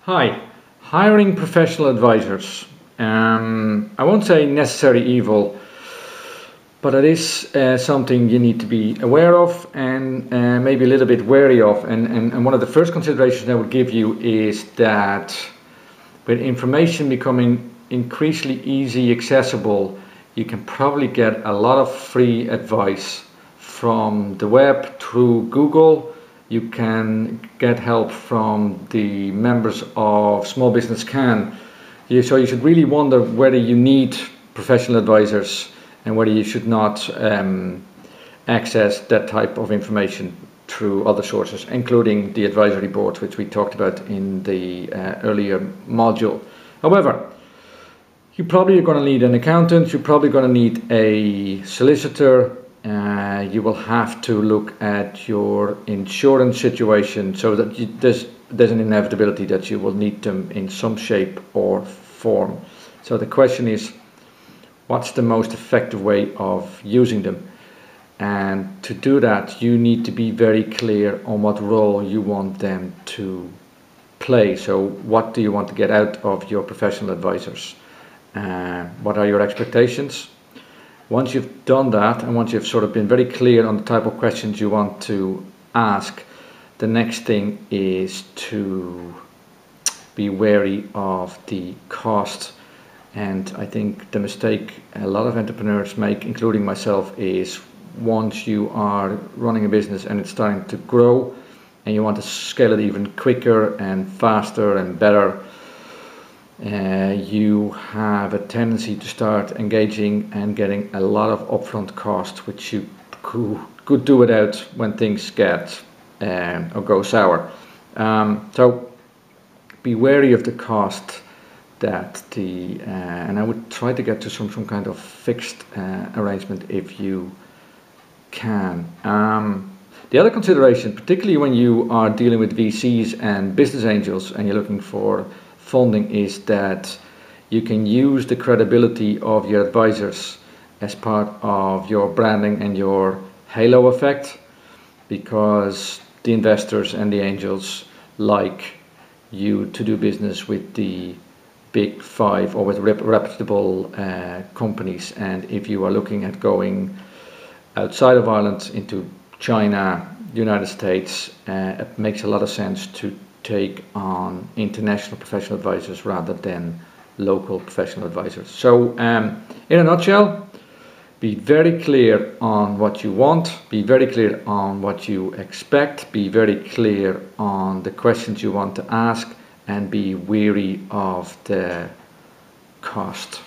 Hi, hiring professional advisors. I won't say necessary evil, but it is something you need to be aware of and maybe a little bit wary of. And one of the first considerations I would give you is that with information becoming increasingly easy accessible, you can probably get a lot of free advice from the web through Google. You can get help from the members of Small Business Can. So you should really wonder whether you need professional advisors and whether you should not access that type of information through other sources, including the advisory boards, which we talked about in the earlier module. However, you probably are going to need an accountant, you're probably going to need a solicitor. You will have to look at your insurance situation so that there's an inevitability that you will need them in some shape or form. So the question is, what's the most effective way of using them? And to do that, you need to be very clear on what role you want them to play. So what do you want to get out of your professional advisors? What are your expectations? Once you've done that, and once you've sort of been very clear on the type of questions you want to ask, the next thing is to be wary of the cost. And I think the mistake a lot of entrepreneurs make, including myself, is once you are running a business and it's starting to grow and you want to scale it even quicker and faster and better, you have a tendency to start engaging and getting a lot of upfront cost, which you could do without when things get or go sour. So be wary of the cost that and I would try to get to some kind of fixed arrangement if you can. The other consideration, particularly when you are dealing with VCs and business angels and you're looking for funding, is that you can use the credibility of your advisors as part of your branding and your halo effect, because the investors and the angels like you to do business with the big five or with reputable companies. And if you are looking at going outside of Ireland into China, United States, it makes a lot of sense to take on international professional advisors rather than local professional advisors. So in a nutshell, be very clear on what you want, be very clear on what you expect, be very clear on the questions you want to ask, and be wary of the cost.